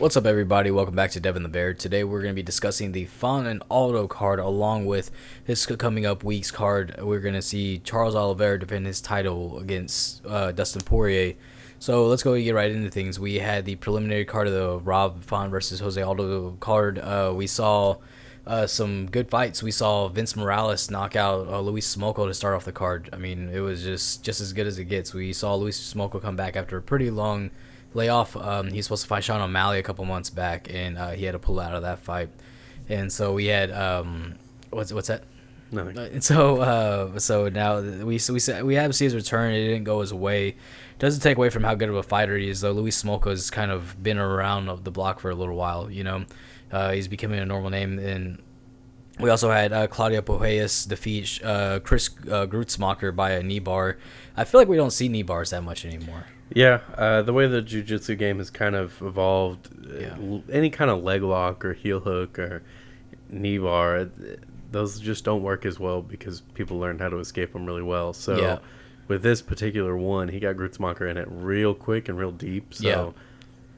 What's up, everybody? Welcome back to Devin the Bear. Today we're going to be discussing the Fawn and Aldo card along with this coming up week's card. We're going to see Charles Oliveira defend his title against Dustin Poirier. So let's go and get right into things. We had the preliminary card of the Rob Font versus Jose Aldo card. We saw some good fights. We saw Vince Morales knock out Luis Smolko to start off the card. I mean, it was just as good as it gets. We saw Luis Smolko come back after a pretty long layoff. He's supposed to fight Sean O'Malley a couple months back, and he had to pull out of that fight. And so we had what's that? Nothing. And so now we have to see his return. It didn't go his way. Doesn't take away from how good of a fighter he is, though. Luis Smolko has kind of been around the block for a little while. You know, he's becoming a normal name. And we also had Claudia Puelles defeat Chris Grutzmacher by a knee bar. I feel like we don't see knee bars that much anymore. Yeah, the way the jiu-jitsu game has kind of evolved, any kind of leg lock or heel hook or knee bar, those just don't work as well because people learned how to escape them really well. So with this particular one, he got Grutzmacher in it real quick and real deep. So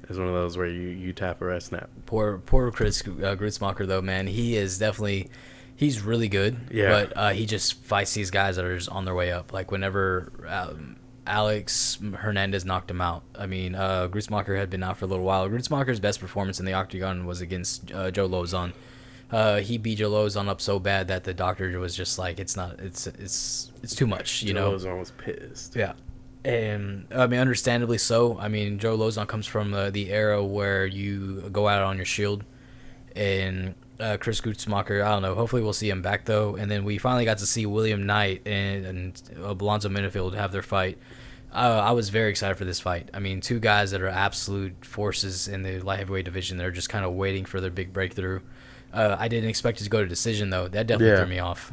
it's one of those where you tap or I snap. Poor Chris Grutzmacher, though, man. He is definitely... He's really good, but he just fights these guys that are just on their way up. Like whenever... Alex Hernandez knocked him out. I mean, Grutzmacher had been out for a little while. Grutzmacher's best performance in the octagon was against Joe Lozon. He beat Joe Lozon up so bad that the doctor was just like, it's too much, you know. Joe Lozon was pissed. Yeah, and I mean, understandably so. I mean, Joe Lozon comes from the era where you go out on your shield, and Chris Grutzmacher, I don't know. Hopefully we'll see him back, though. And then we finally got to see William Knight and Alonzo Minifield have their fight. I was very excited for this fight. I mean, two guys that are absolute forces in the light heavyweight division. They're just kind of waiting for their big breakthrough. I didn't expect it to go to decision, though. That definitely threw me off.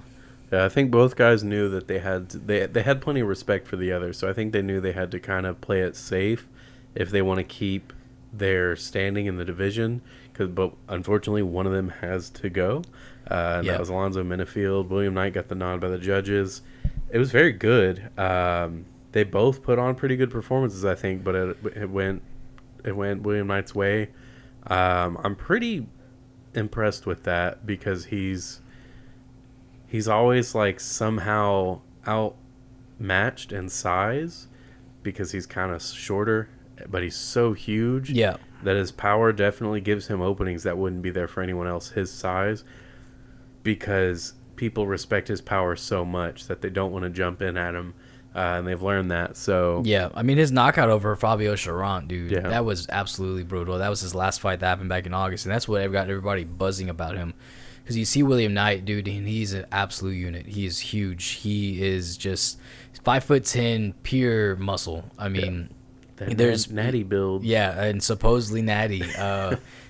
Yeah, I think both guys knew that they had plenty of respect for the other. So I think they knew they had to kind of play it safe if they want to keep their standing in the division. But unfortunately, one of them has to go. And that was Alonzo Minifield. William Knight got the nod by the judges. It was very good. They both put on pretty good performances, I think, but it went William Knight's way. I'm pretty impressed with that because he's always like somehow outmatched in size because he's kind of shorter, but he's so huge. Yeah. That his power definitely gives him openings that wouldn't be there for anyone else his size because people respect his power so much that they don't want to jump in at him, and they've learned that. So yeah, I mean, his knockout over Fabio Charant, dude, that was absolutely brutal. That was his last fight that happened back in August, and that's what got everybody buzzing about him because you see William Knight, dude, and he's an absolute unit. He is huge. He is just 5'10", pure muscle. I mean... There's natty build. Yeah, and supposedly natty.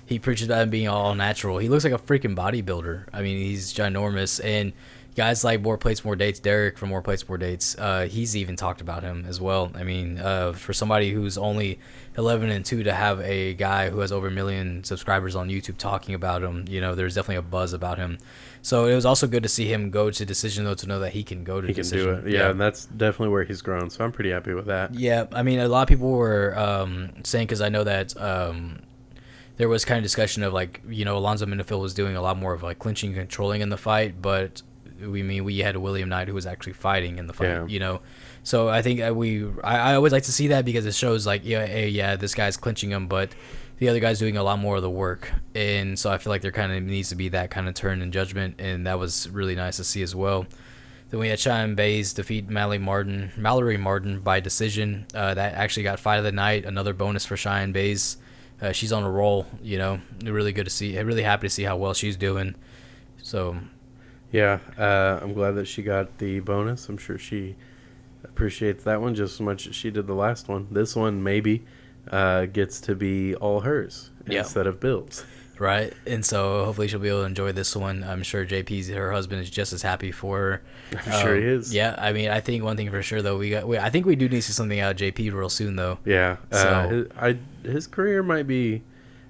He preaches about him being all natural. He looks like a freaking bodybuilder. I mean, he's ginormous. And guys like More Plates, More Dates, Derek from More Plates, More Dates, he's even talked about him as well. I mean, for somebody who's only 11-2 to have a guy who has over 1 million subscribers on YouTube talking about him, you know, there's definitely a buzz about him. So it was also good to see him go to decision, though, to know that he can go to decision. He can do it. Yeah, and that's definitely where he's grown. So I'm pretty happy with that. Yeah, I mean, a lot of people were saying, because I know that there was kind of discussion of, like, you know, Alonzo Minifield was doing a lot more of, like, clinching and controlling in the fight, but we had William Knight who was actually fighting in the fight, you know. So I think I always like to see that because it shows, like, this guy's clinching him, but the other guy's doing a lot more of the work. And so I feel like there kind of needs to be that kind of turn in judgment, and that was really nice to see as well. Then we had Cheyenne Bays defeat Mallory Martin by decision. That actually got fight of the night, another bonus for Cheyenne Bays. She's on a roll, you know. Really good to see. Really happy to see how well she's doing. So... yeah, I'm glad that she got the bonus. I'm sure she appreciates that one just as much as she did the last one. This one maybe gets to be all hers instead of Bill's. Right, and so hopefully she'll be able to enjoy this one. I'm sure her husband, is just as happy for her. I'm sure he is. Yeah, I mean, I think one thing for sure, though, I think we do need to see something out of JP real soon, though. Yeah, so his career might be,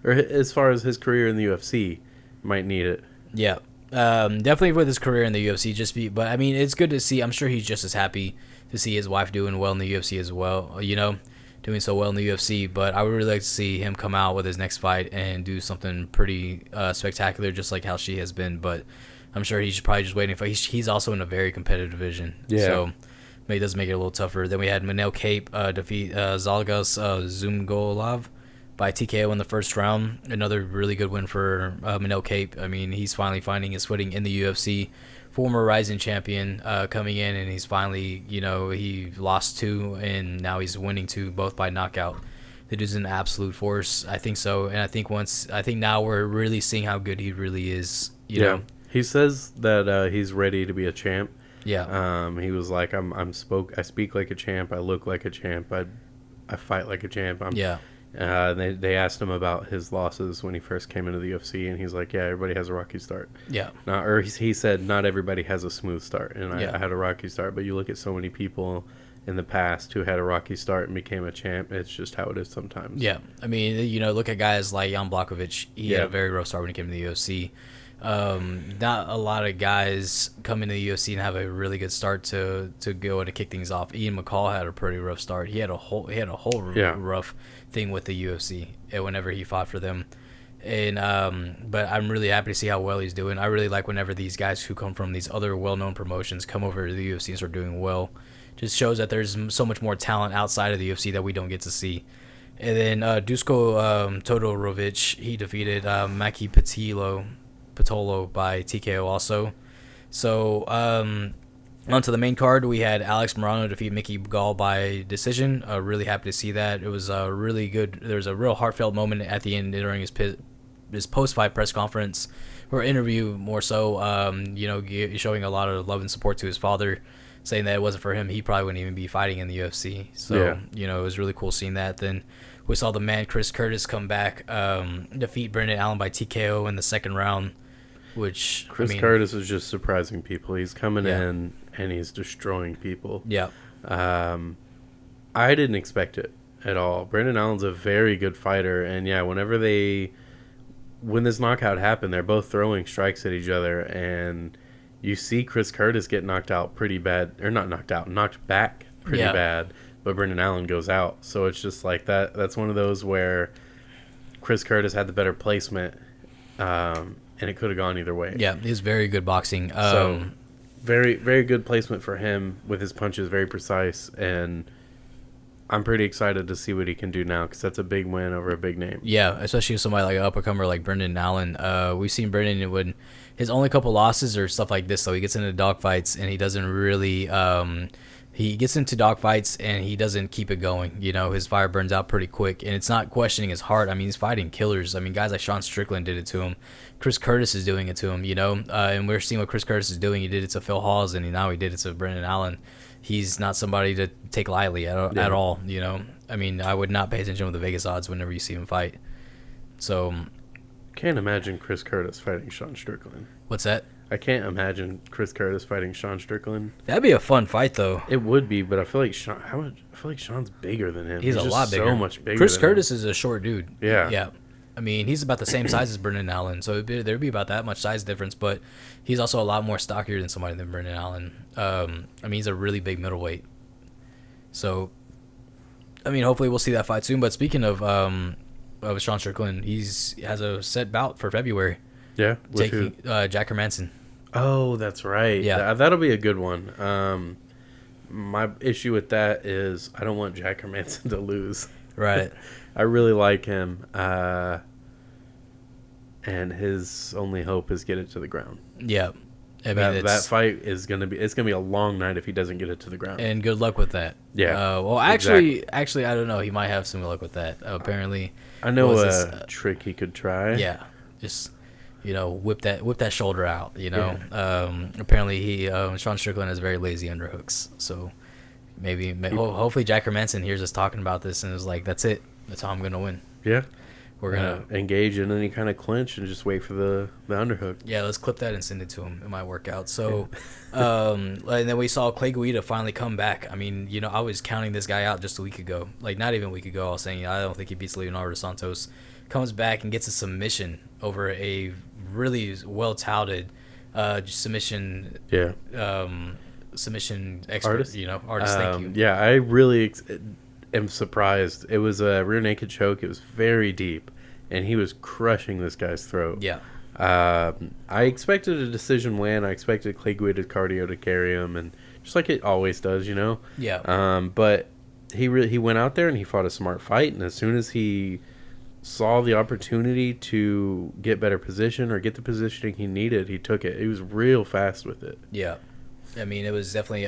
or as far as his career in the UFC, might need it. Yeah. Definitely with his career in the UFC, but I mean, it's good to see. I'm sure he's just as happy to see his wife doing well in the UFC as well. You know, doing so well in the UFC. But I would really like to see him come out with his next fight and do something pretty spectacular, just like how she has been. But I'm sure he's probably just waiting for. He's also in a very competitive division, so maybe it does make it a little tougher. Then we had Manel Cape defeat Zalgas Zumgolov by TKO in the first round. Another really good win for Manel Cape. I mean, he's finally finding his footing in the UFC. Former Rising champion coming in, and he's finally, he lost 2, and now he's winning 2, both by knockout. The dude's an absolute force. I think so, and I think now we're really seeing how good he really is. You know? He says that he's ready to be a champ. Yeah. He was like, I speak like a champ. I look like a champ. I fight like a champ. They asked him about his losses when he first came into the UFC, and he's like, yeah, everybody has a rocky start. Yeah. He said not everybody has a smooth start, and I had a rocky start, but you look at so many people in the past who had a rocky start and became a champ. It's just how it is sometimes. Yeah. I mean, look at guys like Jan Blachowicz. He had a very rough start when he came to the UFC. Not a lot of guys come into the UFC and have a really good start to go and to kick things off. Ian McCall had a pretty rough start. He had a whole rough thing with the UFC whenever he fought for them. And but I'm really happy to see how well he's doing. I really like whenever these guys who come from these other well-known promotions come over to the UFC and start doing well. Just shows that there's so much more talent outside of the UFC that we don't get to see. And then Dusko Todorovic, he defeated Maki Patolo by TKO also. So onto the main card, we had Alex Morano defeat Mickey Gall by decision. Really happy to see that. It was really good. There was a real heartfelt moment at the end during his post-fight press conference or interview, more so. Showing a lot of love and support to his father, saying that it wasn't for him, he probably wouldn't even be fighting in the UFC. So it was really cool seeing that. Then we saw the man Chris Curtis come back, defeat Brendan Allen by TKO in the second round. Which Curtis is just surprising people. He's coming in and he's destroying people. Yeah. I didn't expect it at all. Brendan Allen's a very good fighter, and when this knockout happened, they're both throwing strikes at each other, and you see Chris Curtis get knocked out pretty bad, or not knocked out, knocked back pretty bad, but Brendan Allen goes out. So it's just like that. That's one of those where Chris Curtis had the better placement, and it could have gone either way. Yeah, he's very good boxing. So very, very good placement for him with his punches, very precise, and I'm pretty excited to see what he can do now because that's a big win over a big name. Yeah, especially with somebody like an up-and-comer like Brendan Allen. We've seen Brendan when his only couple losses or stuff like this, though. He gets into dogfights and he doesn't really he gets into dogfights and he doesn't keep it going. His fire burns out pretty quick, and it's not questioning his heart. I mean, he's fighting killers. I mean, guys like Sean Strickland did it to him. Chris Curtis is doing it to him, and we're seeing what Chris Curtis is doing. He did it to Phil Hawes, and now he did it to Brendan Allen. He's not somebody to take lightly at all, I mean, I would not pay attention to the Vegas odds whenever you see him fight. So, can't imagine Chris Curtis fighting Sean Strickland. What's that? I can't imagine Chris Curtis fighting Sean Strickland. That'd be a fun fight, though. It would be, but I feel like Sean's bigger than him. He's a lot bigger. So much bigger. Chris Curtis is a short dude. Yeah. I mean, he's about the same size as Brendan Allen, so there'd be about that much size difference. But he's also a lot more stockier than somebody than Brendan Allen. I mean, he's a really big middleweight. So, I mean, hopefully we'll see that fight soon. But speaking of Sean Strickland, has a set bout for February. Yeah, taking Jack Hermansson. Oh, that's right. Yeah, that'll be a good one. My issue with that is I don't want Jack Hermansson to lose. Right. I really like him, and his only hope is get it to the ground. Yeah, I mean that fight is gonna be a long night if he doesn't get it to the ground. And good luck with that. Yeah. Actually, I don't know. He might have some luck with that. Apparently, I know a trick he could try. Yeah, just whip that shoulder out. Apparently Sean Strickland has very lazy underhooks, so hopefully Jack Hermansson hears us talking about this and is like, that's it. That's how I'm gonna win. Yeah. We're gonna engage in any kind of clinch and just wait for the underhook. Yeah, let's clip that and send it to him. It might work out. So, and then we saw Clay Guida finally come back. I mean, I was counting this guy out just a week ago. Like, not even a week ago. I was saying I don't think he beats Leonardo Santos. Comes back and gets a submission over a really well touted submission. Yeah. Submission expert. Artist. Artist. Thank you. Yeah, I really. am surprised. It was a rear naked choke. It was very deep, and he was crushing this guy's throat. Yeah. I expected a decision win. I expected Clay Guida cardio to carry him, and just like it always does, you know. Yeah. But he went out there and he fought a smart fight, and as soon as he saw the opportunity to get better position or get the positioning he needed, he took it. He was real fast with it. Yeah. I mean, it was definitely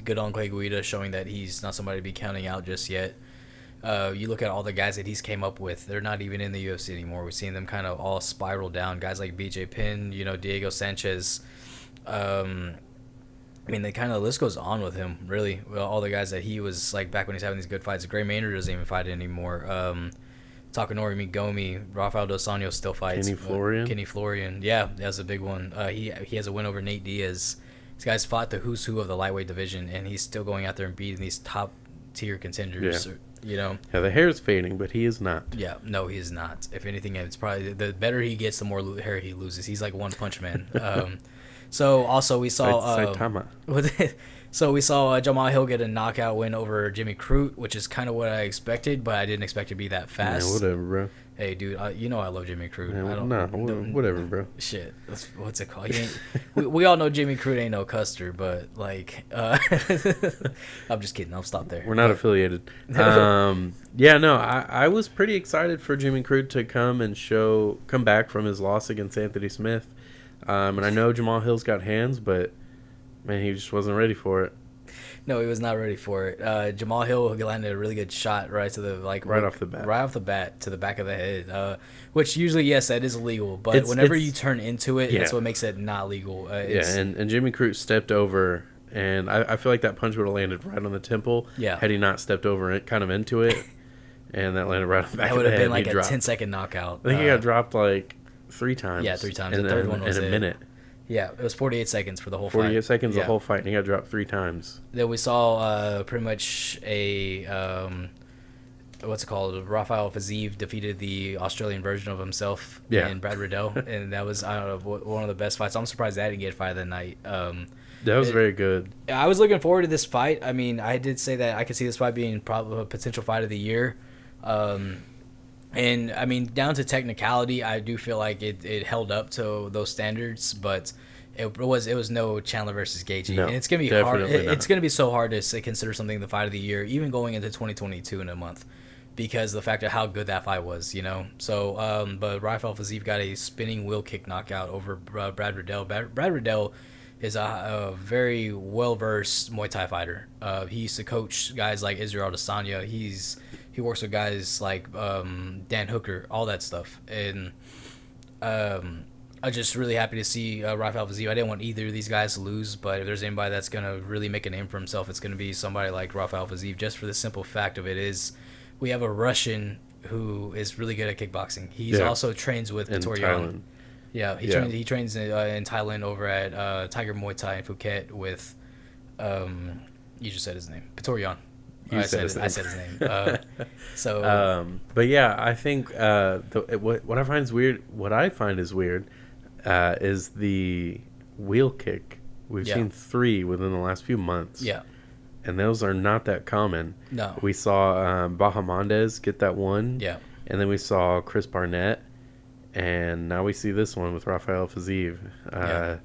good on Clay Guida, showing that he's not somebody to be counting out just yet. You look at all the guys that he's came up with; they're not even in the UFC anymore. We've seen them kind of all spiral down. Guys like BJ Penn, Diego Sanchez. I mean, the list goes on with him. Really, well, all the guys that he was like back when he's having these good fights. Gray Maynard doesn't even fight anymore. Takanori Migomi, Rafael Dos Anjos still fights. Kenny Florian, yeah, that's a big one. He has a win over Nate Diaz. These guys fought the who's who of the lightweight division, and he's still going out there and beating these top tier contenders. Yeah. Yeah, the hair's fading, but he is not. Yeah, no, he is not. If anything, it's probably the better he gets, the more hair he loses. He's like One Punch Man. So also we saw Saitama. So we saw Jamal Hill get a knockout win over Jimmy Crute, which is kind of what I expected, but I didn't expect it to be that fast. Yeah, whatever, bro. Hey, dude, I love Jimmy Crute. Yeah, whatever, bro. Shit, what's it called? We all know Jimmy Crute ain't no Custer, but like, I'm just kidding. I'll stop there. We're not affiliated. Yeah, no, I was pretty excited for Jimmy Crute to come back from his loss against Anthony Smith. And I know Jamal Hill's got hands, but man, he just wasn't ready for it. No, he was not ready for it. Jamal Hill landed a really good shot right to the right off the bat to the back of the head, which usually, yes, that is illegal. But whenever you turn into it, that's what makes it not legal. And Jimmy Crute stepped over, and I feel like that punch would have landed right on the temple. Yeah. Had he not stepped over it, kind of into it, and that landed right on the back of the head. That would have been like a 10-second knockout. I think he got dropped like 3 times. Yeah, 3 times. The third one was in a minute. Yeah, it was 48 seconds for the whole 48 fight. seconds the whole fight, and he got dropped 3 times. Then we saw pretty much a what's it called? Rafael Fiziev defeated the Australian version of himself in Brad Riddell, and that was one of the best fights. I'm surprised that didn't get fight of the night. That was very good. I was looking forward to this fight. I mean, I did say that I could see this fight being probably a potential fight of the year. And I mean, down to technicality, I do feel like it held up to those standards, but it was no Chandler versus Gaethje. No, and it's gonna be hard. not. It's gonna be so hard to consider something the fight of the year, even going into 2022 in a month, because of the fact of how good that fight was, So, but Rafael Fiziev got a spinning wheel kick knockout over Brad Riddell. Brad Riddell is a very well-versed Muay Thai fighter. He used to coach guys like Israel Adesanya. He works with guys like Dan Hooker, all that stuff. And I'm just really happy to see Rafael Fiziev. I didn't want either of these guys to lose, but if there's anybody that's going to really make a name for himself, it's going to be somebody like Rafael Fiziev, just for the simple fact of it is we have a Russian who is really good at kickboxing. He's also trains with Poirier. Yeah, he trains in Thailand over at Tiger Muay Thai in Phuket with, you just said his name, Poirier. I said his name. But yeah, I think what I find is weird is the wheel kick. We've seen 3 within the last few months. Yeah. And those are not that common. No. We saw Bahamondes get that one. Yeah. And then we saw Chris Barnett. And now we see this one with Rafael Fiziev. Come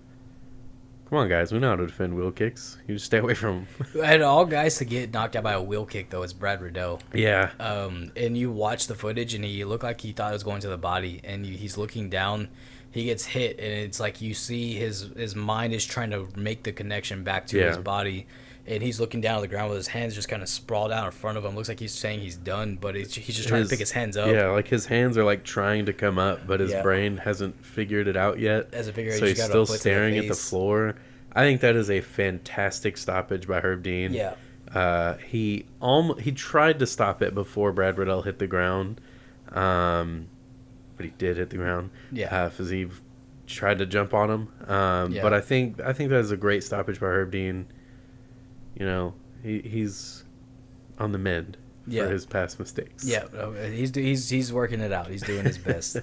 on, guys. We know how to defend wheel kicks. You just stay away from them. And all guys to get knocked out by a wheel kick, though, is Brad Riddell. Yeah. And you watch the footage, and he looked like he thought it was going to the body. And he's looking down. He gets hit, and it's like you see his mind is trying to make the connection back to his body. And he's looking down at the ground with his hands just kind of sprawled out in front of him. Looks like he's saying he's done, but he's just trying to pick his hands up. Yeah, like his hands are like trying to come up, but his brain hasn't figured it out yet. So he's still staring at the floor. I think that is a fantastic stoppage by Herb Dean. Yeah. He tried to stop it before Brad Riddell hit the ground, but he did hit the ground. Yeah. Fiziev tried to jump on him, but I think that is a great stoppage by Herb Dean. He's on the mend for his past mistakes. Yeah, he's working it out. He's doing his best.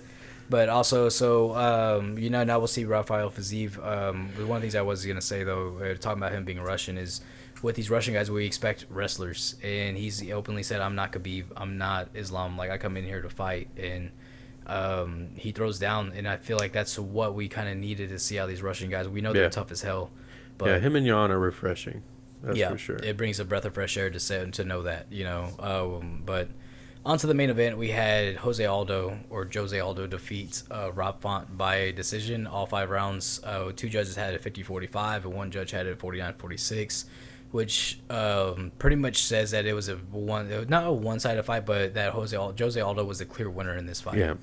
But also, so now we'll see Rafael Fiziev. One of the things I was gonna say though, talking about him being Russian, is with these Russian guys, we expect wrestlers, and he's openly said, "I'm not Khabib, I'm not Islam. Like I come in here to fight," and he throws down, and I feel like that's what we kind of needed to see out of these Russian guys. We know they're tough as hell, but yeah, him and Jan are refreshing. That's for sure. It brings a breath of fresh air to know that, but. On to the main event, we had Jose Aldo defeat Rob Font by decision, all 5 rounds. 2 judges had it 50-45, and 1 judge had it 49-46, which pretty much says that it was not a one-sided fight, but that Jose Aldo was the clear winner in this fight. Yeah.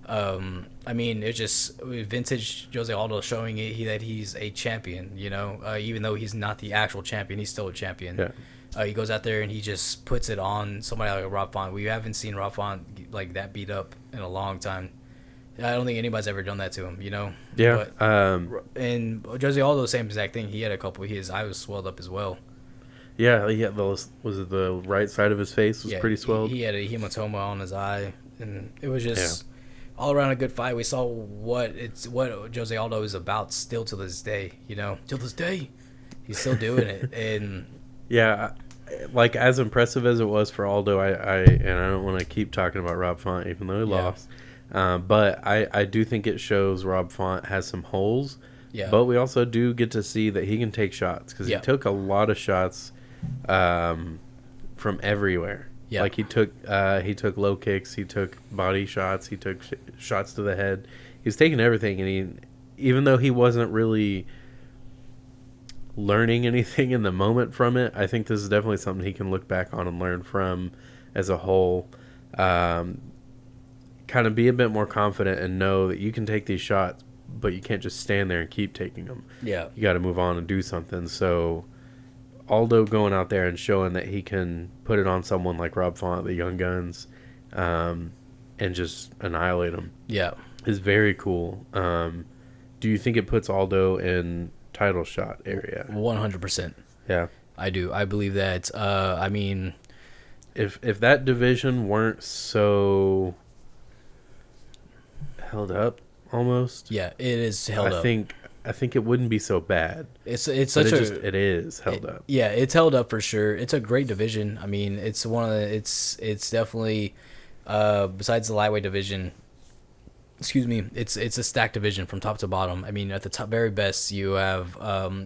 I mean, it's just vintage Jose Aldo showing that he's a champion, even though he's not the actual champion, he's still a champion. Yeah. He goes out there and he just puts it on somebody like Rob Font. We haven't seen Rob Font like that beat up in a long time. I don't think anybody's ever done that to him, Yeah. But, and Jose Aldo, same exact thing. He had a couple. His eye was swelled up as well. Yeah, he had was it the right side of his face was pretty swelled? He had a hematoma on his eye, and it was just all around a good fight. We saw what Jose Aldo is about still to this day. Till this day, he's still doing it, and. Yeah, like as impressive as it was for Aldo, I don't want to keep talking about Rob Font even though he lost, but I do think it shows Rob Font has some holes. Yeah. But we also do get to see that he can take shots because he took a lot of shots, from everywhere. Yeah. Like he took low kicks, he took body shots, he took shots to the head. He's taking everything, and even though he wasn't really learning anything in the moment from it, I think this is definitely something he can look back on and learn from as a whole. Kind of be a bit more confident and know that you can take these shots, but you can't just stand there and keep taking them. Yeah. You got to move on and do something. So Aldo going out there and showing that he can put it on someone like Rob Font, the young guns, and just annihilate them. Yeah. Is very cool. Do you think it puts Aldo in title shot area? 100%. Yeah, I do. I believe that. I mean, if that division weren't so held up, almost. Yeah, it is held up. I think it wouldn't be so bad. It is held up. Yeah, it's held up for sure. It's a great division. I mean, it's it's definitely besides the lightweight division. Excuse me, it's a stacked division from top to bottom. I mean, at the top, very best, you have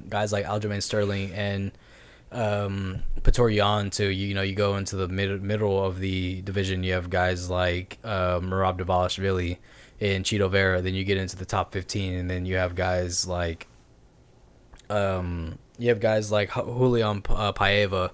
guys like Aljamain Sterling and Poirier. To you go into the middle of the division, you have guys like Merab Dvalishvili and Chito Vera. Then you get into the top 15, and then you have guys like Julian Paiva,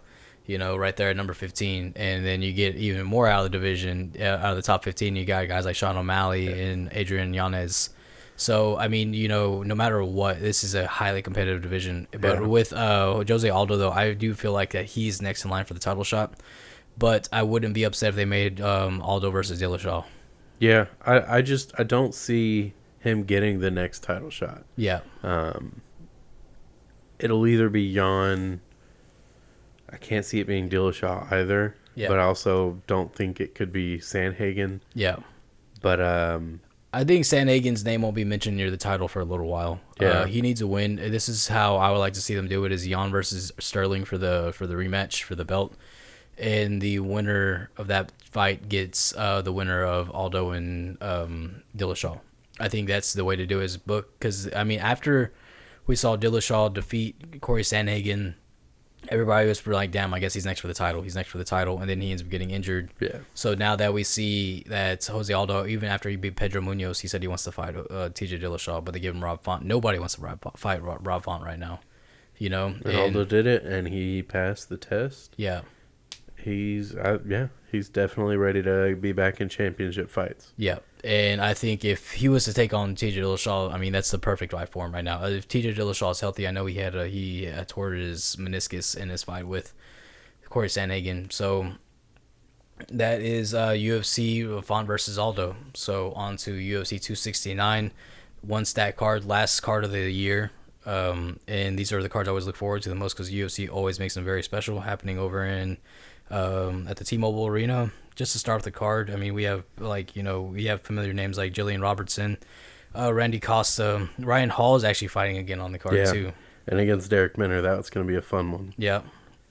right there at number 15. And then you get even more out of the division, out of the top 15, you got guys like Sean O'Malley and Adrian Yanez. So, I mean, no matter what, this is a highly competitive division. But with Jose Aldo, though, I do feel like that he's next in line for the title shot. But I wouldn't be upset if they made Aldo versus Dillashaw. Yeah, I don't see him getting the next title shot. Yeah. It'll either be Jan. I can't see it being Dillashaw either. Yeah. But I also don't think it could be Sandhagen. Yeah. But I think Sandhagen's name won't be mentioned near the title for a little while. Yeah. He needs a win. This is how I would like to see them do it: is Jan versus Sterling for the rematch for the belt, and the winner of that fight gets the winner of Aldo and Dillashaw. I think that's the way to do it, is book, because I mean, after we saw Dillashaw defeat Corey Sandhagen, everybody was like, damn, I guess he's next for the title. And then he ends up getting injured. Yeah. So now that we see that Jose Aldo, even after he beat Pedro Munoz, he said he wants to fight TJ Dillashaw, but they give him Rob Font. Nobody wants to fight Rob Font right now. And Aldo did it, and he passed the test. Yeah. He's definitely ready to be back in championship fights. Yeah. And I think if he was to take on TJ Dillashaw, I mean, that's the perfect fight for him right now. If TJ Dillashaw is healthy, I know he tore his meniscus in his fight with Corey Sandhagen. So that is UFC Font versus Aldo. So on to UFC 269, one stack card, last card of the year. And these are the cards I always look forward to the most because UFC always makes them very special, happening over in at the T-Mobile Arena. just to start with the card, I mean, we have we have familiar names like Jillian Robertson, Randy Costa, Ryan Hall is actually fighting again on the card too, and against Derek Minner, that's going to be a fun one. Yeah,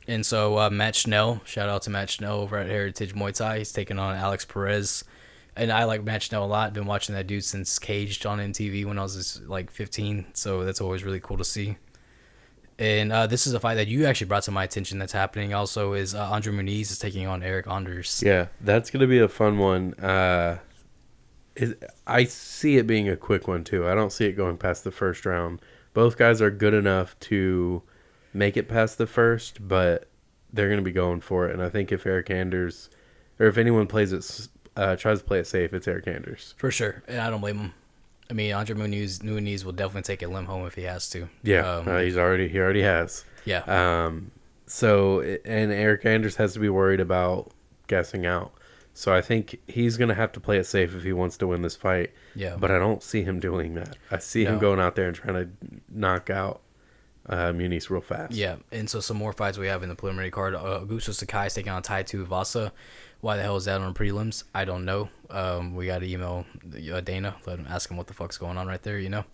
and so Matt Schnell, shout out to Matt Schnell over at Heritage Muay Thai. He's taking on Alex Perez, and I like Matt Schnell a lot. Been watching that dude since Caged on MTV when I was like 15, so that's always really cool to see. And this is a fight that you actually brought to my attention that's happening also is Andre Muniz is taking on Eric Anders. Yeah, that's going to be a fun one. I see it being a quick one, too. I don't see it going past the first round. Both guys are good enough to make it past the first, but they're going to be going for it. And I think if Eric Anders, or if anyone plays it, tries to play it safe, it's Eric Anders. For sure, and I don't blame him. I mean, Andre Muniz will definitely take a limb home if he has to. Yeah, he already has. Yeah. So, and Eric Anders has to be worried about gassing out. So I think he's going to have to play it safe if he wants to win this fight. Yeah. But I don't see him doing that. I see him going out there and trying to knock out Muniz real fast. Yeah, and so some more fights we have in the preliminary card. Augusto Sakai is taking on Tai Tuivasa. Why the hell is that on prelims? I don't know. We got to email Dana, ask him what the fuck's going on right there, you know?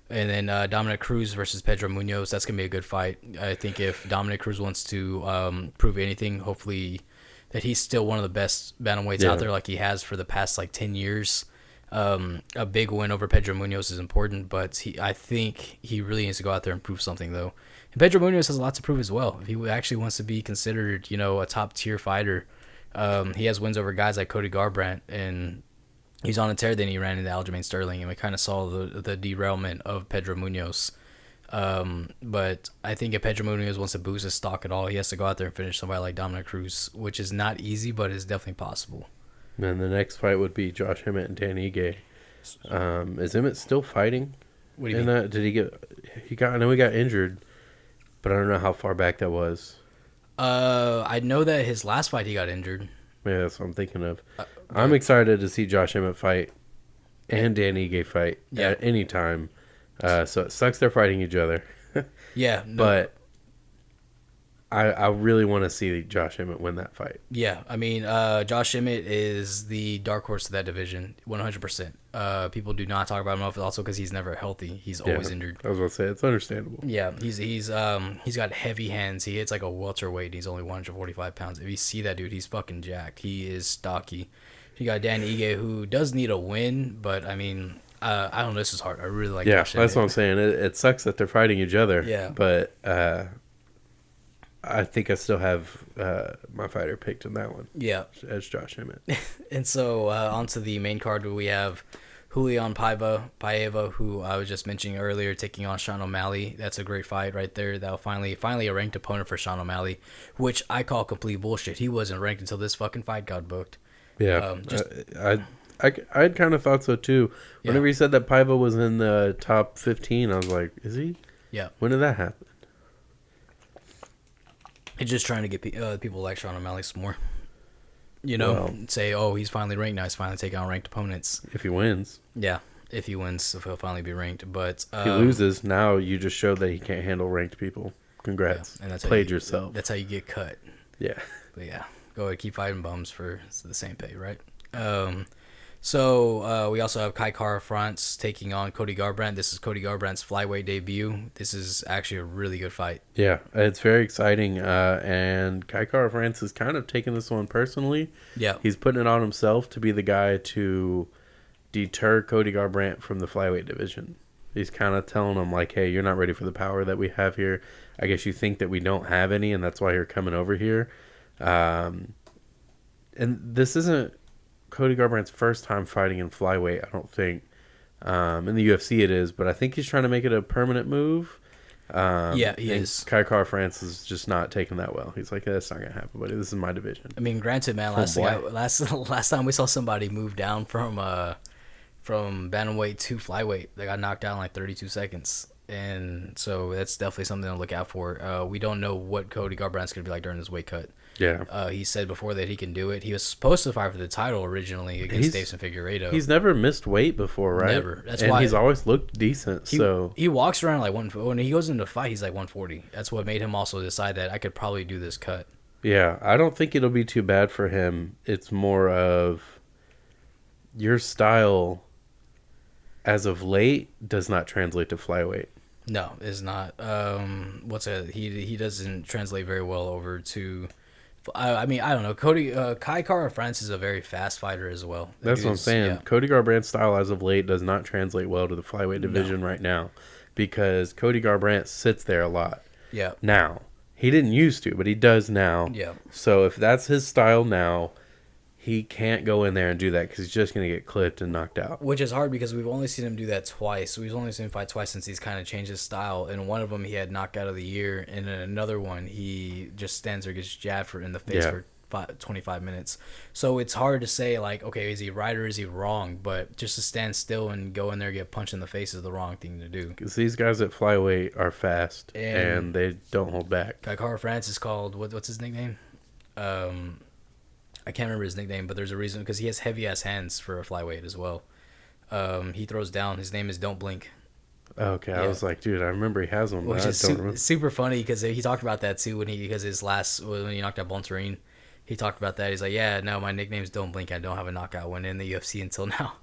And then Dominic Cruz versus Pedro Munoz. That's going to be a good fight. I think if Dominic Cruz wants to prove anything, hopefully that he's still one of the best bantamweights out there like he has for the past, 10 years. A big win over Pedro Munoz is important, but I think he really needs to go out there and prove something, though. And Pedro Munoz has a lot to prove as well. If he actually wants to be considered, a top-tier fighter, he has wins over guys like Cody Garbrandt, and he's on a tear. Then he ran into Aljamain Sterling, and we kind of saw the derailment of Pedro Munoz. But I think if Pedro Munoz wants to boost his stock at all, he has to go out there and finish somebody like Dominic Cruz, which is not easy, but is definitely possible. And the next fight would be Josh Emmett and Dan Ige. Is Emmett still fighting? What do you mean? Did he get? I know he got injured, but I don't know how far back that was. I know that his last fight he got injured. Yeah, that's what I'm thinking of. I'm excited to see Josh Emmett fight and Dan Ige fight at any time. So it sucks they're fighting each other. Yeah, no. But I really want to see Josh Emmett win that fight. Yeah, I mean, Josh Emmett is the dark horse of that division, 100%. People do not talk about him enough, also because he's never healthy. He's always injured. I was going to say, it's understandable. Yeah, he's got heavy hands. He hits like a welterweight. He's only 145 pounds. If you see that dude, he's fucking jacked. He is stocky. You got Dan Ige, who does need a win, but I mean, I don't know. This is hard. I really like Josh Emmett. That's what I'm saying. It sucks that they're fighting each other. Yeah. But I think I still have my fighter picked in that one. Yeah. As Josh Emmett. And so onto the main card where we have Julian Paiva, who I was just mentioning earlier, taking on Sean O'Malley. That's a great fight right there. That'll finally a ranked opponent for Sean O'Malley, which I call complete bullshit. He wasn't ranked until this fucking fight got booked. Yeah. I kind of thought so too. Whenever you said that Paiva was in the top 15, I was like, is he? Yeah. When did that happen? It's just trying to get people like Sean O'Malley some more. Say, oh, he's finally ranked now. He's finally taking on ranked opponents. If he wins. Yeah, if he wins, he'll finally be ranked. But if he loses, now you just showed that he can't handle ranked people. Congrats. Yeah, and that's played yourself. That's how you get cut. Yeah. But yeah, go ahead, keep fighting bums for the same pay, right? So we also have Kai Kara France taking on Cody Garbrandt. This is Cody Garbrandt's flyweight debut. This is actually a really good fight. Yeah, it's very exciting. And Kai Kara France is kind of taking this one personally. Yeah. He's putting it on himself to be the guy to deter Cody Garbrandt from the flyweight division. He's kind of telling him, like, hey, you're not ready for the power that we have here. I guess you think that we don't have any, and that's why you're coming over here. And this isn't Cody Garbrandt's first time fighting in flyweight, I don't think. In the UFC it is, but I think he's trying to make it a permanent move. Yeah, he is. Kai Kara France is just not taking that well. He's like, that's not going to happen, buddy. This is my division. I mean, granted, man, last time we saw somebody move down from bantamweight to flyweight, they got knocked down in like 32 seconds. And so that's definitely something to look out for. We don't know what Cody Garbrandt's going to be like during this weight cut. Yeah. He said before that he can do it. He was supposed to fight for the title originally against Davison Figueiredo. He's never missed weight before, right? Never. That's why he's always looked decent. He walks around like when he goes into a fight, he's like 140. That's what made him also decide that I could probably do this cut. Yeah, I don't think it'll be too bad for him. It's more of your style as of late does not translate to flyweight. No, it's not. He doesn't translate very well over to. I mean, I don't know. Kai Kara France is a very fast fighter as well. That's what I'm saying. Yeah. Cody Garbrandt's style as of late does not translate well to the flyweight division right now, because Cody Garbrandt sits there a lot. Yeah. Now, he didn't used to, but he does now. Yeah. So if that's his style now, he can't go in there and do that because he's just going to get clipped and knocked out. Which is hard because we've only seen him do that twice. We've only seen him fight twice since he's kind of changed his style. In one of them, he had knockout of the year, and in another one, he just stands there, gets jabbed in the face for 25 minutes. So it's hard to say, like, okay, is he right or is he wrong? But just to stand still and go in there and get punched in the face is the wrong thing to do. Because these guys at flyweight are fast, and they don't hold back. Kai Kara France is called, what's his nickname? I can't remember his nickname, but there's a reason, because he has heavy-ass hands for a flyweight as well. He throws down. His name is Don't Blink. Okay, yeah. I was like, dude, I remember he has one, but which I is don't remember. Super funny because he talked about that too when he knocked out Bontarine. He talked about that. He's like, yeah, no, my nickname's Don't Blink. I don't have a knockout win in the UFC until now.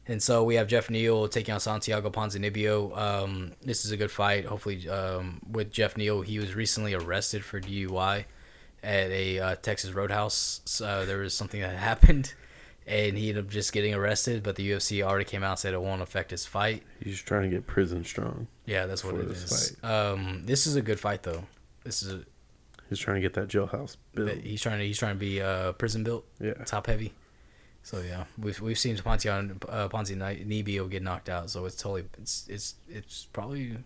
And so we have Jeff Neal taking on Santiago Ponzinibbio. This is a good fight. Hopefully, with Jeff Neal, he was recently arrested for DUI at a Texas Roadhouse. So there was something that happened, and he ended up just getting arrested. But the UFC already came out and said it won't affect his fight. He's trying to get prison strong. Yeah, that's what it is. This is a good fight, though. He's trying to get that jailhouse built. He's trying to be prison built. Yeah, top heavy. So yeah, we've seen Ponzinibbio get knocked out. So it's probably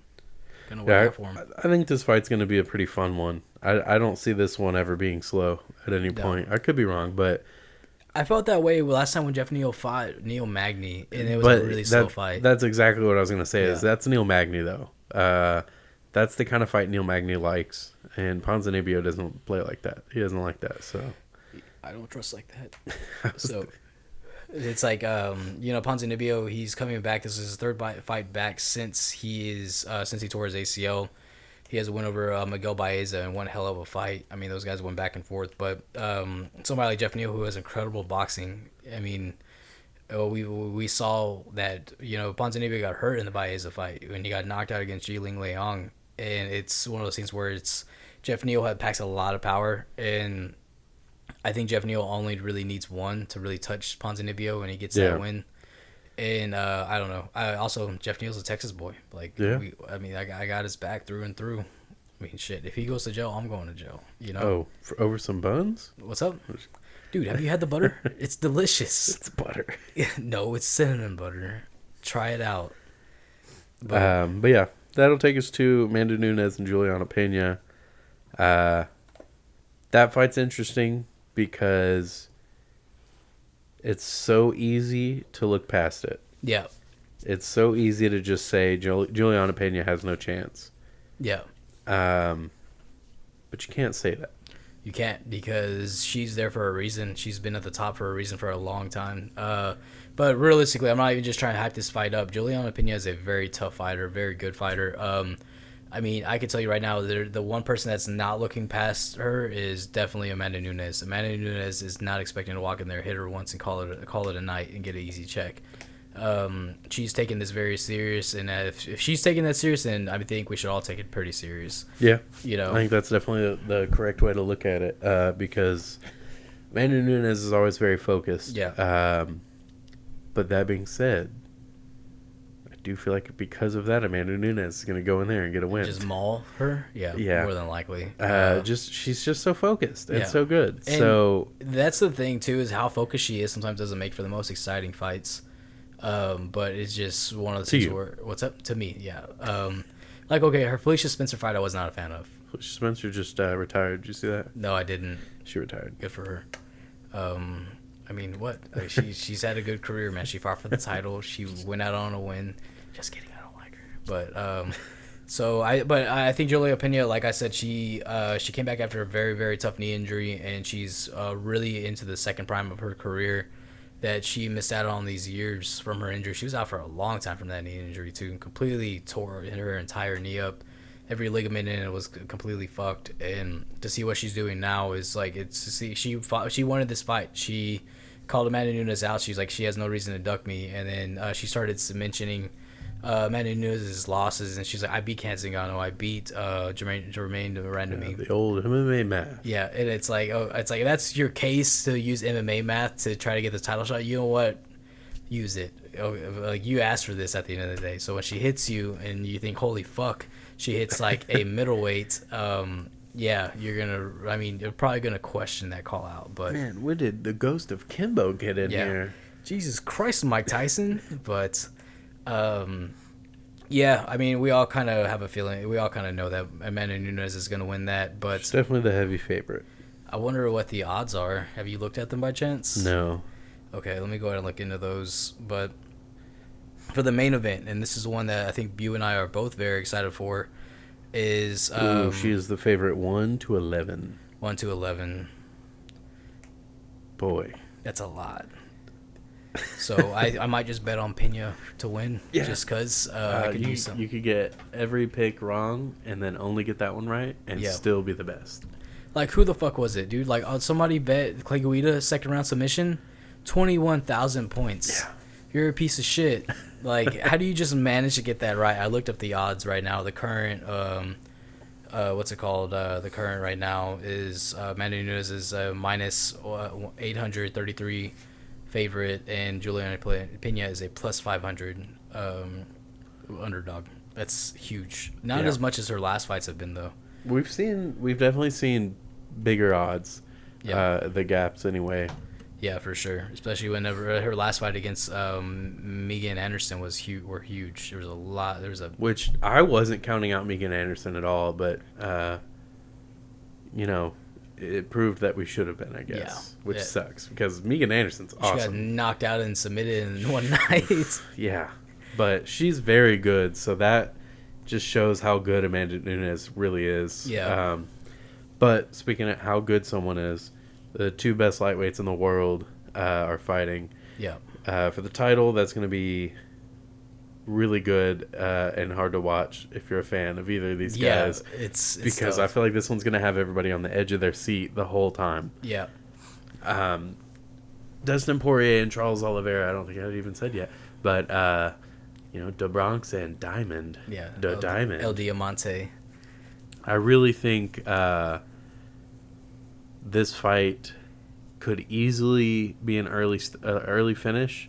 gonna work out for him. I think this fight's gonna be a pretty fun one. I don't see this one ever being slow at any point. I could be wrong, but I felt that way last time when Jeff Neal fought Neil Magny, and it was a really slow fight. That's exactly what I was gonna say. Is that's Neil Magny though. That's the kind of fight Neil Magny likes, and Ponzinibbio doesn't play like that. He doesn't like that. So I don't trust like that. So it's like Ponzinibbio, he's coming back. This is his third fight back since he tore his ACL. He has a win over Miguel Baeza in one hell of a fight. I mean, those guys went back and forth. But somebody like Jeff Neal, who has incredible boxing, I mean, we saw that, Ponzinibbio got hurt in the Baeza fight when he got knocked out against Jiling Leong. And it's one of those things where Jeff Neal packs a lot of power. And I think Jeff Neal only really needs one to really touch Ponzinibbio, and he gets that win. And I don't know. Also, Jeff Neal's a Texas boy. Like, I got his back through and through. I mean, shit. If he goes to jail, I'm going to jail. Oh, over some buns? What's up, dude? Have you had the butter? It's delicious. It's butter. No, it's cinnamon butter. Try it out. But yeah, that'll take us to Amanda Nunes and Juliana Pena. That fight's interesting because it's so easy to look past it. Yeah. It's so easy to just say Juliana Pena has no chance. Yeah. But you can't say that. You can't, because she's there for a reason. She's been at the top for a reason for a long time. But realistically, I'm not even just trying to hype this fight up. Juliana Pena is a very tough fighter, very good fighter. I mean, I can tell you right now, the one person that's not looking past her is definitely Amanda Nunes. Amanda Nunes is not expecting to walk in there, hit her once, and call it a night and get an easy check. She's taking this very serious, and if she's taking that serious, then I think we should all take it pretty serious. Yeah, I think that's definitely the correct way to look at it, because Amanda Nunes is always very focused. Yeah. But that being said, I do feel like because of that, Amanda Nunes is going to go in there and get a win. Just maul her? Yeah. More than likely. She's just so focused and so good. And so that's the thing too, is how focused she is sometimes doesn't make for the most exciting fights. But it's just one of those things where, what's up to me? Yeah. Like, okay, her Felicia Spencer fight I was not a fan of. Felicia Spencer just retired. Did you see that? No, I didn't. She retired. Good for her. I mean, what? Like, she's had a good career, man. She fought for the title. She went out on a win. Just kidding, I don't like her. But I think Julia Pena, like I said, she came back after a very, very tough knee injury, and she's really into the second prime of her career that she missed out on these years from her injury. She was out for a long time from that knee injury too, and completely tore her entire knee up. every ligament in it was completely fucked. And to see what she's doing now is like, it's to see she wanted this fight. She called Amanda Nunes out. She's like, she has no reason to duck me. And then she started mentioning Amanda Nunes' losses, and she's like, I beat Khamzat, I beat Jermaine Durandamy. The old MMA math. Yeah, and it's like, oh, it's like, that's your case to use MMA math to try to get the title shot. You know what? Use it. Like, you asked for this at the end of the day. So when she hits you and you think, holy fuck, she hits like a middleweight, yeah, you're probably gonna question that call out. But man, where did the ghost of Kimbo get in here? Jesus Christ, Mike Tyson. But yeah, I mean, we all kind of have a feeling. We all kind of know that Amanda Nunes is going to win that. But she's definitely the heavy favorite. I wonder what the odds are. Have you looked at them by chance? No. Okay, let me go ahead and look into those. But for the main event, and this is one that I think you and I are both very excited for, is she is the favorite 1-11. 1-11. Boy, that's a lot. So I might just bet on Pena to win, just because I could use some. You could get every pick wrong and then only get that one right and still be the best. Like, who the fuck was it, dude? Like, somebody bet Clay Guida second round submission, 21,000 points. Yeah. You're a piece of shit. Like, how do you just manage to get that right? I looked up the odds right now. The current what's it called? The current right now is Amanda Nunes is minus 833 favorite, and Juliana Pena is a plus 500 underdog. That's huge. Not as much as her last fights have been, though. We've definitely seen bigger odds. The gaps anyway. Yeah, for sure. Especially whenever her last fight against Megan Anderson were huge. There was a lot. Which I wasn't counting out Megan Anderson at all, but it proved that we should have been, I guess. Which sucks because Megan Anderson's awesome. She got knocked out and submitted in one night. Yeah, but she's very good. So that just shows how good Amanda Nunes really is. Yeah. But speaking of how good someone is, the two best lightweights in the world are fighting. Yeah. For the title, that's going to be really good and hard to watch if you're a fan of either of these guys. It's because tough. I feel like this one's going to have everybody on the edge of their seat the whole time. Yeah. Dustin Poirier and Charles Oliveira, I don't think I've even said yet. But, Da Bronx and Diamond. Yeah. Diamond. El Diamante. I really think this fight could easily be an early finish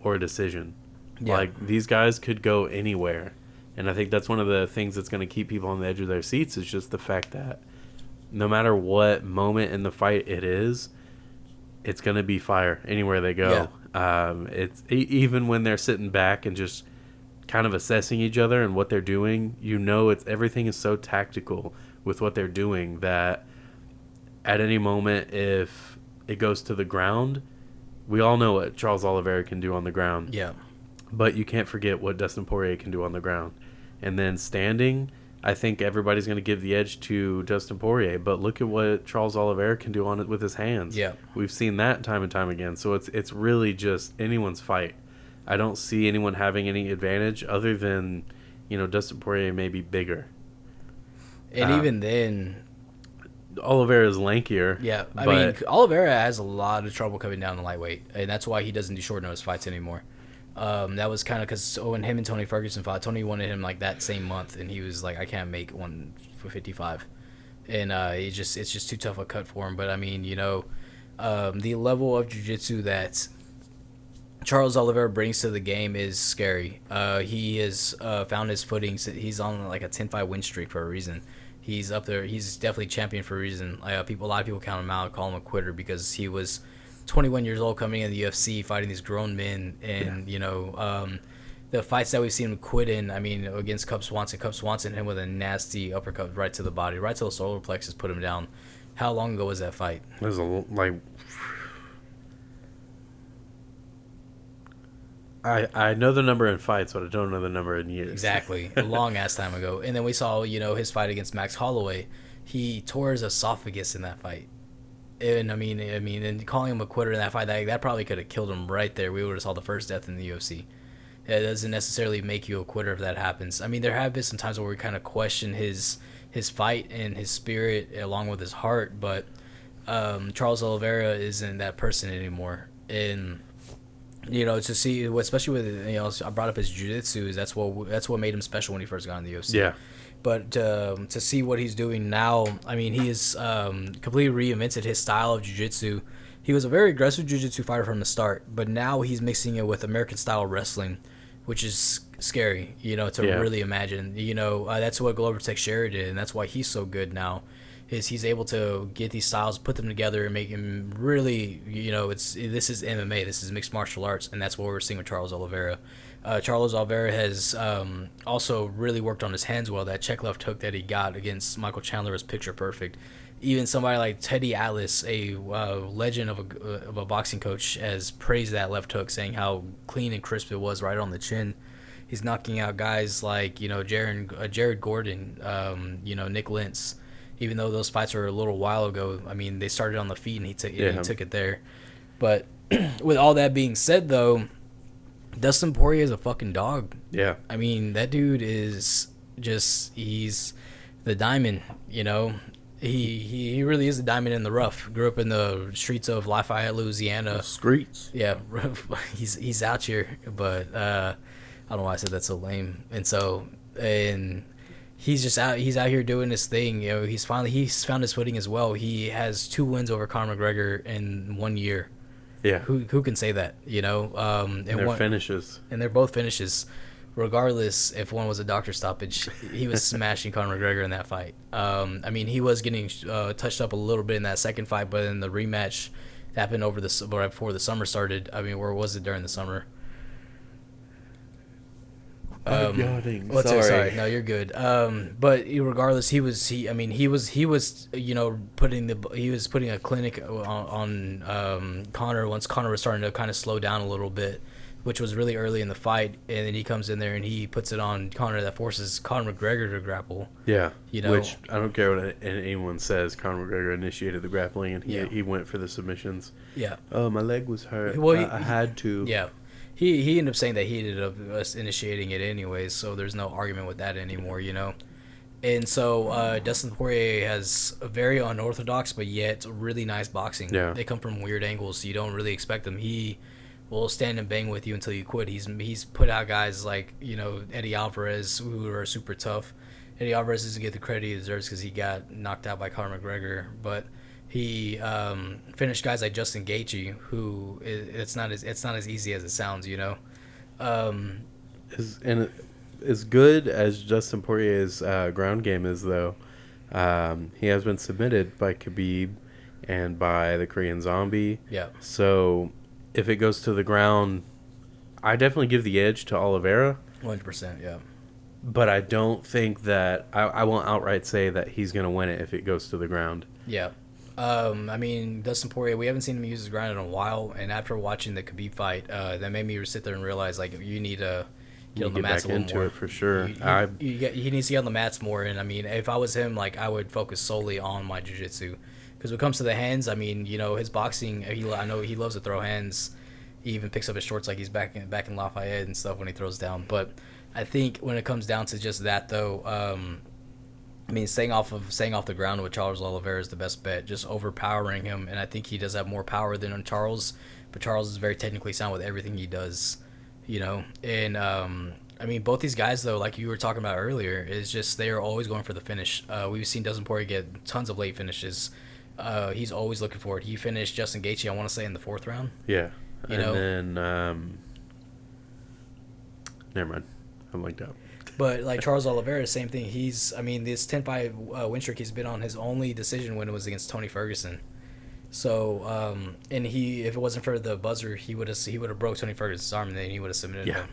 or a decision. Yeah. Like, these guys could go anywhere. And I think that's one of the things that's going to keep people on the edge of their seats is just the fact that no matter what moment in the fight it is, it's going to be fire anywhere they go. Yeah. It's even when they're sitting back and just kind of assessing each other and what they're doing, everything is so tactical with what they're doing that at any moment, if it goes to the ground, we all know what Charles Oliveira can do on the ground. Yeah. But you can't forget what Dustin Poirier can do on the ground. And then standing, I think everybody's going to give the edge to Dustin Poirier. But look at what Charles Oliveira can do on it with his hands. Yeah. We've seen that time and time again. So it's really just anyone's fight. I don't see anyone having any advantage other than, Dustin Poirier may be bigger. And even then, Oliveira is lankier. Yeah, I mean, Oliveira has a lot of trouble coming down to lightweight, and that's why he doesn't do short notice fights anymore. That was kind of because when him and Tony Ferguson fought, Tony wanted him like that same month, and he was like, I can't make 155, and it's just too tough a cut for him. But I mean, the level of jiu-jitsu that Charles Oliveira brings to the game is scary. He has found his footing. He's on like a 10-5 win streak for a reason. He's up there. He's definitely champion for a reason. A lot of people count him out, call him a quitter because he was 21 years old coming in the UFC, fighting these grown men, and the fights that we've seen him quit in. I mean, against Cub Swanson hit him with a nasty uppercut right to the body, right to the solar plexus, put him down. How long ago was that fight? It was I know the number in fights, but I don't know the number in years. Exactly. A long-ass time ago. And then we saw, his fight against Max Holloway. He tore his esophagus in that fight. And, I mean, and calling him a quitter in that fight, that probably could have killed him right there. We would have saw the first death in the UFC. It doesn't necessarily make you a quitter if that happens. I mean, there have been some times where we kind of question his fight and his spirit along with his heart, but Charles Oliveira isn't that person anymore. And to see, especially with I brought up his jiu-jitsu, is that's what made him special when he first got in the UFC. Yeah. But to see what he's doing now, I mean, he has completely reinvented his style of jiu-jitsu. He was a very aggressive jiu-jitsu fighter from the start, but now he's mixing it with American-style wrestling, which is scary, to really imagine. That's what Glover Teixeira did, and that's why he's so good now, is he's able to get these styles, put them together, and make him really, this is MMA, this is mixed martial arts, and that's what we're seeing with Charles Oliveira. Charles Oliveira has also really worked on his hands well. That check left hook that he got against Michael Chandler was picture perfect. Even somebody like Teddy Atlas, a legend of a boxing coach, has praised that left hook, saying how clean and crisp it was right on the chin. He's knocking out guys like Jared Gordon, Nick Lentz. Even though those fights were a little while ago, I mean, they started on the feet and he took it there. But with all that being said, though, Dustin Poirier is a fucking dog. Yeah. I mean, that dude is he's the diamond, He really is a diamond in the rough. Grew up in the streets of Lafayette, Louisiana. The streets. Yeah, he's out here, but I don't know why I said that's so lame. And he's just out. He's out here doing his thing. He's found his footing as well. He has 2 wins over Conor McGregor in 1 year. Yeah. Who can say that? And they're finishes. And they're both finishes. Regardless if one was a doctor stoppage, he was smashing Conor McGregor in that fight. I mean, he was getting touched up a little bit in that second fight, but in the rematch that happened right before the summer started. I mean, where was it during the summer? I'm yawning. Sorry. No, you're good. But regardless, he was putting a clinic on Conor once Conor was starting to kind of slow down a little bit, which was really early in the fight, and then he comes in there and he puts it on Conor that forces Conor McGregor to grapple. Yeah, which I don't care what anyone says. Conor McGregor initiated the grappling, and he went for the submissions. Yeah. Oh, my leg was hurt. Well, I had to. Yeah. He ended up saying that he ended up initiating it anyways, so there's no argument with that anymore, And so Dustin Poirier has a very unorthodox but yet really nice boxing. Yeah. They come from weird angles, so you don't really expect them. He will stand and bang with you until you quit. He's put out guys like Eddie Alvarez, who are super tough. Eddie Alvarez doesn't get the credit he deserves because he got knocked out by Conor McGregor, but he finished guys like Justin Gaethje, who it's not as easy as it sounds, As good as Justin Poirier's ground game is, though, he has been submitted by Khabib and by the Korean Zombie. Yeah. So if it goes to the ground, I definitely give the edge to Oliveira. 100%, yeah. But I don't think that I won't outright say that he's going to win it if it goes to the ground. Yeah. I mean, Dustin Poirier, we haven't seen him use his ground in a while, and after watching the Khabib fight, that made me sit there and realize, like, you need to get on the mats a little more. It for sure. He needs to get on the mats more, and I mean, if I was him, like, I would focus solely on my jiu-jitsu. Because when it comes to the hands, I mean, his boxing, I know he loves to throw hands. He even picks up his shorts like he's back in Lafayette and stuff when he throws down. But I think when it comes down to just that, though, I mean, staying off the ground with Charles Oliveira is the best bet. Just overpowering him, and I think he does have more power than Charles. But Charles is very technically sound with everything he does, And I mean, both these guys, though, like you were talking about earlier, is just they are always going for the finish. We've seen Dustin Poirier get tons of late finishes. He's always looking for it. He finished Justin Gaethje, I want to say, in the 4th round. Yeah, then never mind, I'm linked up. But like Charles Oliveira, same thing. This 10-5 win streak he's been on, his only decision win was against Tony Ferguson. So, and if it wasn't for the buzzer, he would have broke Tony Ferguson's arm, and then he would have submitted him.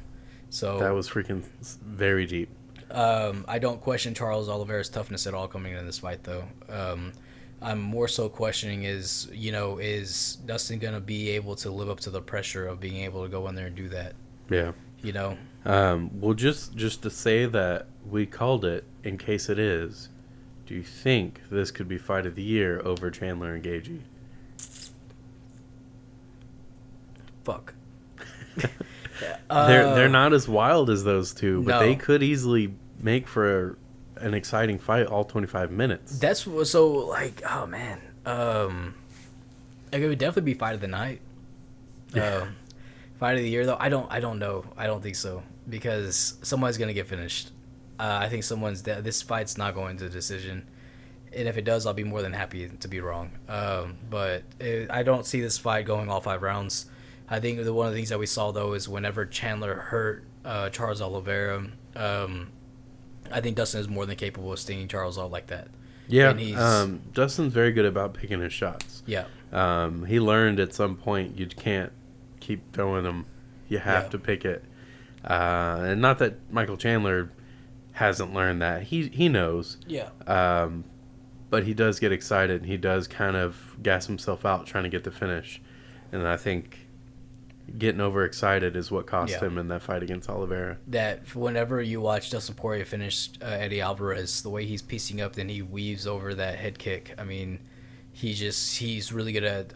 So that was freaking very deep. I don't question Charles Oliveira's toughness at all coming into this fight, though. I'm more so questioning is Dustin gonna be able to live up to the pressure of being able to go in there and do that? Yeah. Well, just to say that we called it, in case it is, do you think this could be fight of the year over Chandler and Gaethje? Fuck. They're not as wild as those two, but No. they could easily make for an exciting fight all 25 minutes. That's so like, oh man, it would definitely be fight of the night. Fight of the year though, I don't know. I don't think so because someone's gonna get finished. I think this fight's not going to decision, and if it does, I'll be more than happy to be wrong. I don't see this fight going all 5 rounds. I think one of the things that we saw though is whenever Chandler hurt Charles Oliveira, I think Dustin is more than capable of stinging Charles off like that. Yeah, And Dustin's very good about picking his shots. yeah. He learned at some point you can't keep throwing them. You have to pick it. And not that Michael Chandler hasn't learned that. He knows. Yeah. But he does get excited. He does kind of gas himself out trying to get the finish. And I think getting overexcited is what cost him in that fight against Oliveira. That whenever you watch Dustin Poirier finish Eddie Alvarez, the way he's piecing up, then he weaves over that head kick. I mean, he's really good at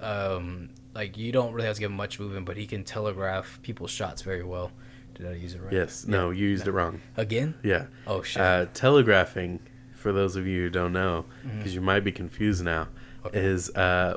like you don't really have to give him much movement, but he can telegraph people's shots very well. Did I use it right? Yes. No, you used it wrong. Again? Yeah. Oh shit. Telegraphing, for those of you who don't know, because you might be confused now, is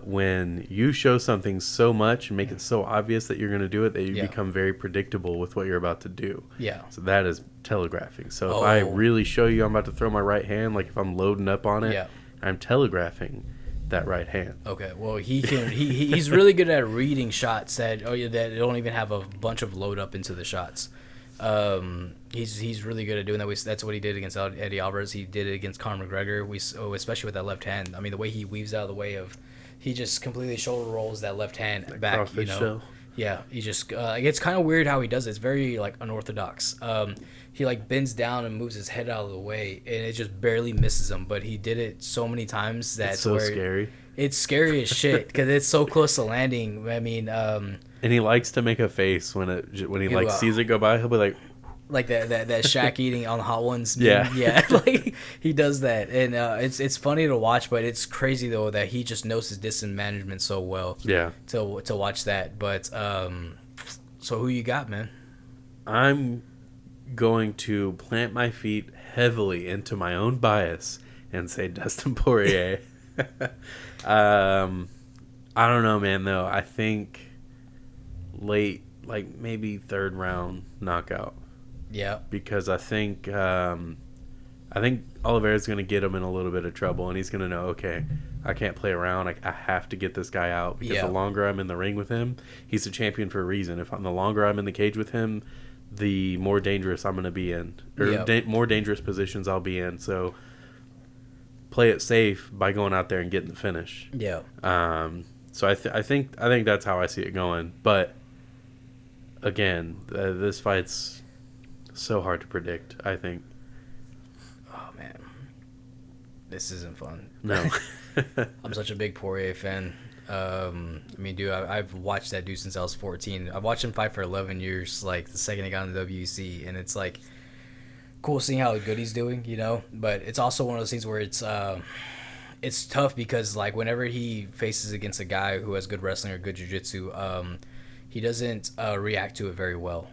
when you show something so much and make it so obvious that you're going to do it that you become very predictable with what you're about to do. Yeah. So that is telegraphing. So if I really show you I'm about to throw my right hand, like if I'm loading up on it, I'm telegraphing that right hand. Okay. Well, he's really good at reading shots that don't even have a bunch of load up into the shots. He's really good at doing that. That's what he did against Eddie Alvarez. He did it against Conor McGregor. Especially with that left hand. I mean, the way he weaves out of the way of, he just completely shoulder rolls that left hand That back. You know, shell. yeah. He just it's kind of weird how he does it. It's very like unorthodox. He like bends down and moves his head out of the way, and it just barely misses him. But he did it so many times that It's so scary. It's scary as shit because it's so close to landing. I mean, and he likes to make a face when he like sees it go by. He'll be like that Shaq eating on Hot Ones. Yeah. Yeah, like he does that, and it's funny to watch, but it's crazy though that he just knows his distance management so well. Yeah. To watch that, but so who you got, man? I'm going to plant my feet heavily into my own bias and say Dustin Poirier. I don't know, man, though. I think late, like maybe 3rd round knockout. Yeah. Because I think Oliveira's going to get him in a little bit of trouble, and he's going to know, okay, I can't play around. I have to get this guy out because the longer I'm in the ring with him, he's a champion for a reason. The longer I'm in the cage with him, the more dangerous I'm going to be in, or more dangerous positions I'll be in. So play it safe by going out there and getting the finish. Yeah. So I think that's how I see it going. But again, this fight's so hard to predict. I think. Oh man, this isn't fun. No. I'm such a big Poirier fan. I mean, dude, I've watched that dude since I was 14. I've watched him fight for 11 years, like the second he got in the WEC, and it's like cool seeing how good he's doing, you know. But it's also one of those things where it's tough because like whenever he faces against a guy who has good wrestling or good jiu-jitsu, he doesn't react to it very well.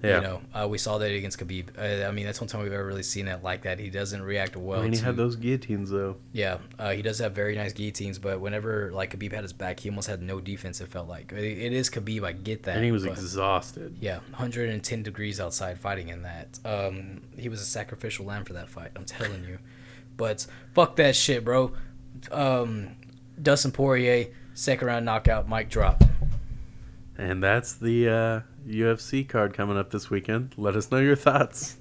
Yeah. You know, we saw that against Khabib. I mean, that's one time we've ever really seen it like that. He doesn't react well. I mean, he had those guillotines, though. Yeah, he does have very nice guillotines, but whenever like Khabib had his back, he almost had no defense, it felt like. It is Khabib, I get that. And he was exhausted. Yeah, 110 degrees outside fighting in that. He was a sacrificial lamb for that fight, I'm telling you. But fuck that shit, bro. Dustin Poirier, 2nd round knockout, mic drop. And that's the UFC card coming up this weekend. Let us know your thoughts.